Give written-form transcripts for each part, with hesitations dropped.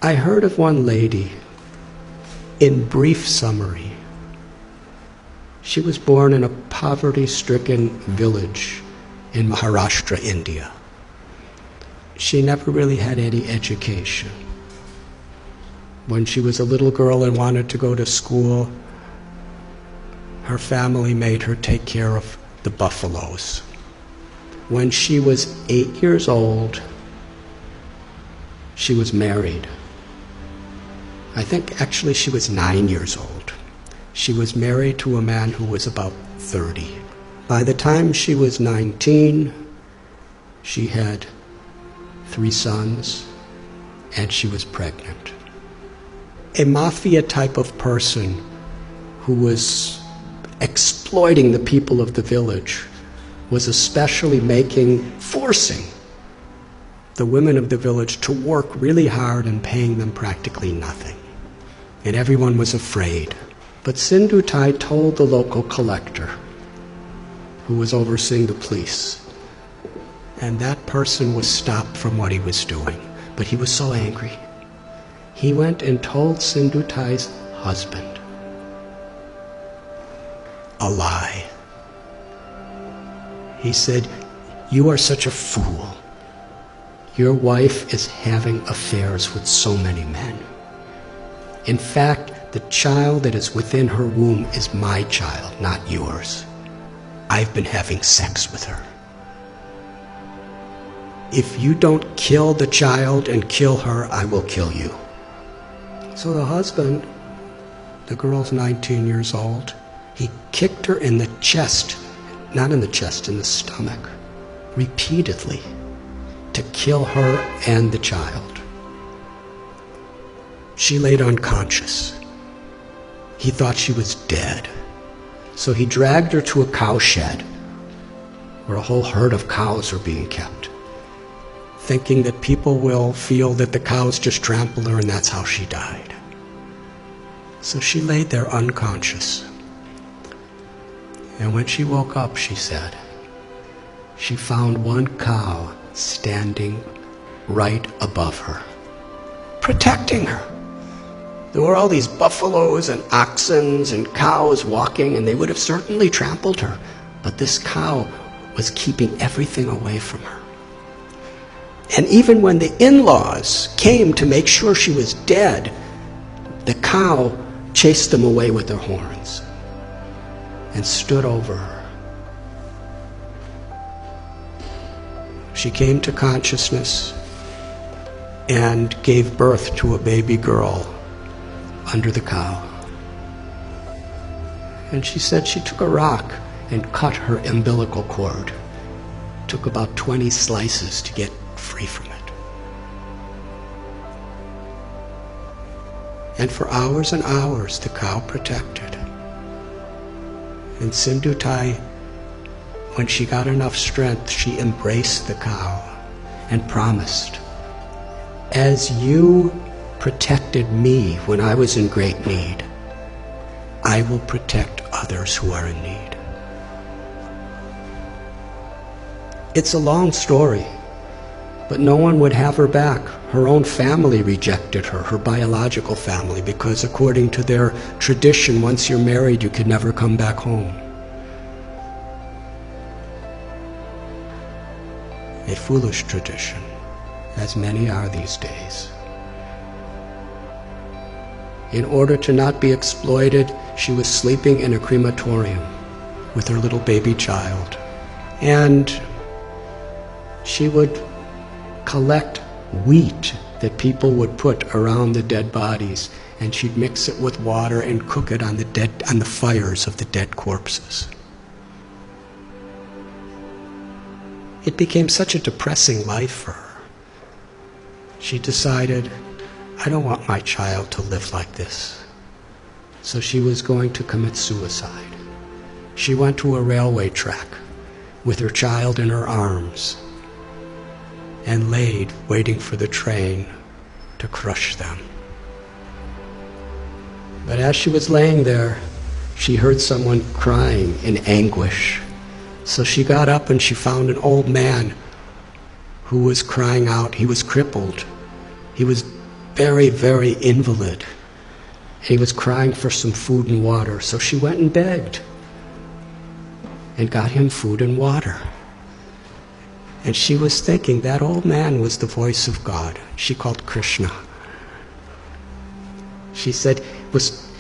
I heard of one lady, in brief summary. She was born in a poverty-stricken village in Maharashtra, India. She never really had any education. When she was a little girl and wanted to go to school, her family made her take care of the buffaloes. When she was 8 years old, she was married. I think actually she was 9 years old. She was married to a man who was about 30. By the time she was 19, she had 3 sons, and she was pregnant. A mafia type of person who was exploiting the people of the village was especially forcing the women of the village to work really hard and paying them practically nothing. And everyone was afraid. But Sindhutai told the local collector, who was overseeing the police, and that person was stopped from what he was doing. But he was so angry. He went and told Sindhutai's husband a lie. He said, "You are such a fool. Your wife is having affairs with so many men. In fact, the child that is within her womb is my child, not yours. I've been having sex with her. If you don't kill the child and kill her, I will kill you." So the husband, the girl's 19 years old, he kicked her in the chest, not in the chest, in the stomach, repeatedly, to kill her and the child. She laid unconscious. He thought she was dead. So he dragged her to a cow shed where a whole herd of cows are being kept, thinking that people will feel that the cows just trampled her and that's how she died. So she laid there unconscious. And when she woke up, she said, she found one cow standing right above her, protecting her. There were all these buffaloes and oxen and cows walking, and they would have certainly trampled her. But this cow was keeping everything away from her. And even when the in-laws came to make sure she was dead, the cow chased them away with their horns and stood over her. She came to consciousness and gave birth to a baby girl under the cow. And she said she took a rock and cut her umbilical cord. Took about 20 slices to get free from it. And for hours and hours, the cow protected. And Sindhutai, when she got enough strength, she embraced the cow and promised, "As you protected me when I was in great need, I will protect others who are in need." It's a long story, but no one would have her back. Her own family rejected her, her biological family, because according to their tradition, once you're married, you could never come back home. A foolish tradition, as many are these days. In order to not be exploited, she was sleeping in a crematorium with her little baby child. And she would collect wheat that people would put around the dead bodies, and she'd mix it with water and cook it on the fires of the dead corpses. It became such a depressing life for her. She decided, I don't want my child to live like this. So she was going to commit suicide. She went to a railway track with her child in her arms and laid waiting for the train to crush them. But as she was laying there, she heard someone crying in anguish. So she got up and she found an old man who was crying out. He was crippled. He was very, very invalid. He was crying for some food and water, so she went and begged and got him food and water. And she was thinking that old man was the voice of God. She called Krishna. She said, was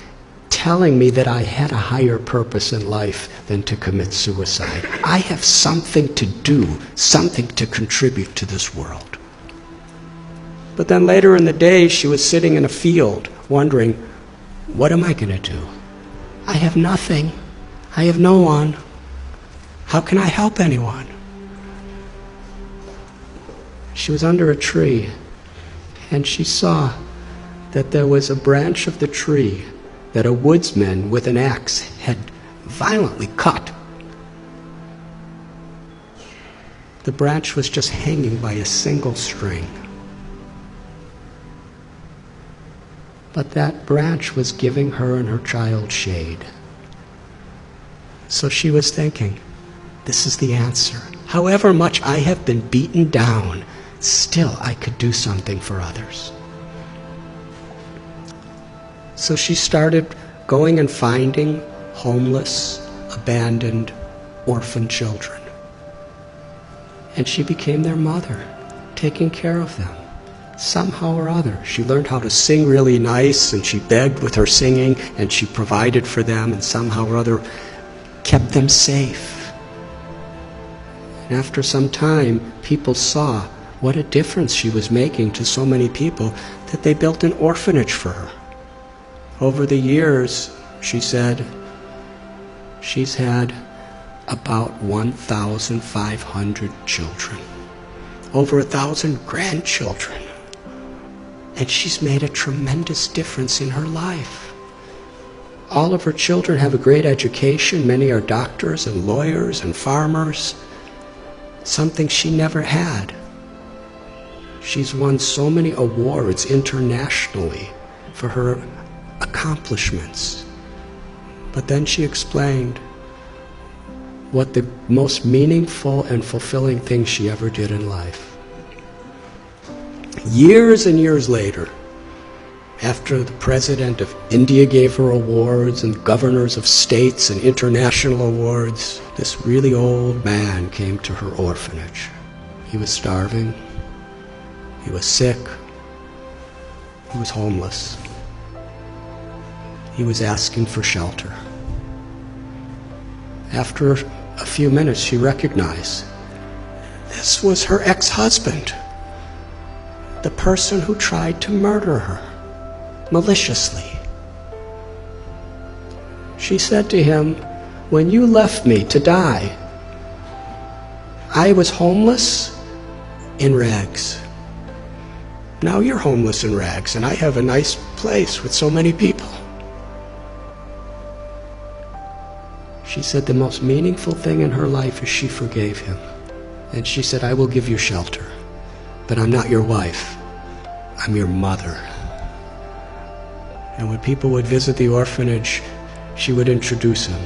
telling me that I had a higher purpose in life than to commit suicide. I have something to do, something to contribute to this world. But then later in the day, she was sitting in a field wondering, what am I going to do? I have nothing. I have no one. How can I help anyone? She was under a tree, and she saw that there was a branch of the tree that a woodsman with an axe had violently cut. The branch was just hanging by a single string. But that branch was giving her and her child shade. So she was thinking, this is the answer. However much I have been beaten down, still I could do something for others. So she started going and finding homeless, abandoned, orphan children. And she became their mother, taking care of them. Somehow or other, she learned how to sing really nice, and she begged with her singing, and she provided for them, and somehow or other kept them safe. And after some time, people saw what a difference she was making to so many people that they built an orphanage for her. Over the years, she said, she's had about 1,500 children, over 1,000 grandchildren. And she's made a tremendous difference in her life. All of her children have a great education. Many are doctors and lawyers and farmers, something she never had. She's won so many awards internationally for her accomplishments. But then she explained what the most meaningful and fulfilling thing she ever did in life. Years and years later, after the president of India gave her awards and governors of states and international awards, this really old man came to her orphanage. He was starving. He was sick. He was homeless. He was asking for shelter. After a few minutes, she recognized this was her ex-husband, the person who tried to murder her maliciously. She said to him, when you left me to die, I was homeless in rags. Now you're homeless in rags, and I have a nice place with so many people. She said the most meaningful thing in her life is she forgave him. And she said, I will give you shelter, but I'm not your wife. I'm your mother. And when people would visit the orphanage, she would introduce him.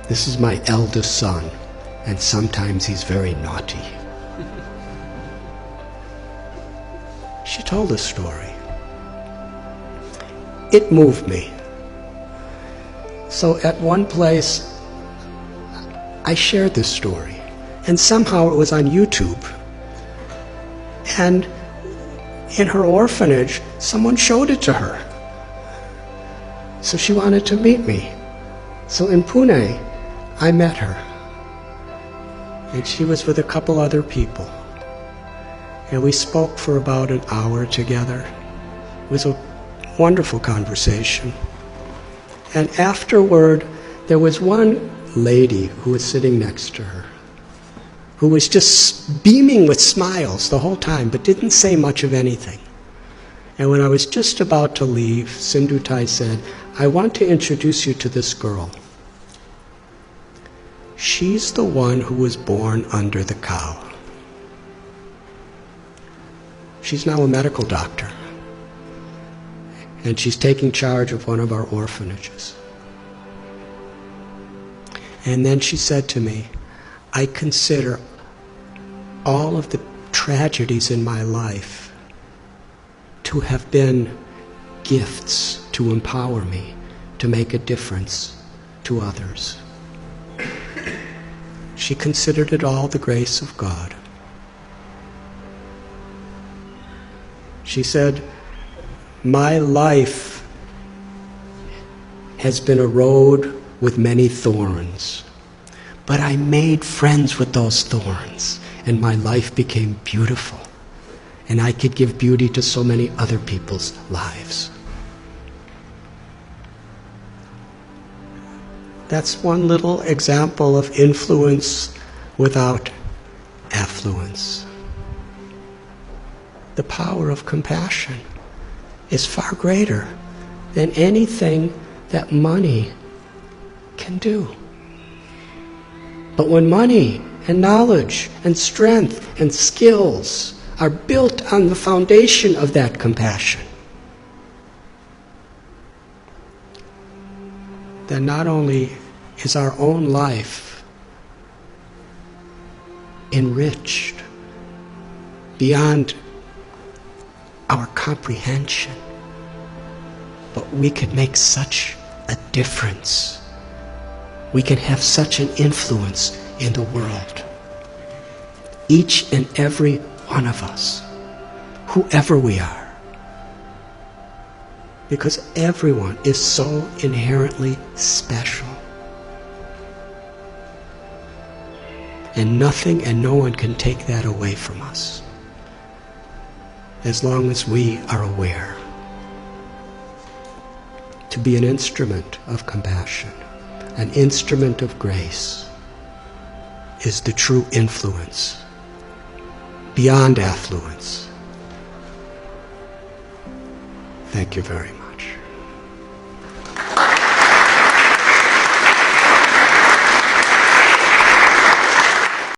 This is my eldest son, and sometimes he's very naughty. She told a story. It moved me. So at one place, I shared this story, and somehow it was on YouTube. And in her orphanage, someone showed it to her. So she wanted to meet me. So in Pune, I met her. And she was with a couple other people. And we spoke for about an hour together. It was a wonderful conversation. And afterward, there was one lady who was sitting next to her, who was just beaming with smiles the whole time, but didn't say much of anything. And when I was just about to leave, Sindhutai said, I want to introduce you to this girl. She's the one who was born under the cow. She's now a medical doctor, and she's taking charge of one of our orphanages. And then she said to me, I consider all of the tragedies in my life to have been gifts to empower me to make a difference to others. She considered it all the grace of God. She said, "My life has been a road with many thorns, but I made friends with those thorns, and my life became beautiful, and I could give beauty to so many other people's lives." That's one little example of influence without affluence. The power of compassion is far greater than anything that money can do. But when money and knowledge and strength and skills are built on the foundation of that compassion, then not only is our own life enriched beyond our comprehension, but we can make such a difference. We can have such an influence in the world. Each and every one of us, whoever we are. Because everyone is so inherently special. And nothing and no one can take that away from us, as long as we are aware. To be an instrument of compassion, an instrument of grace, is the true influence beyond affluence. Thank you very much.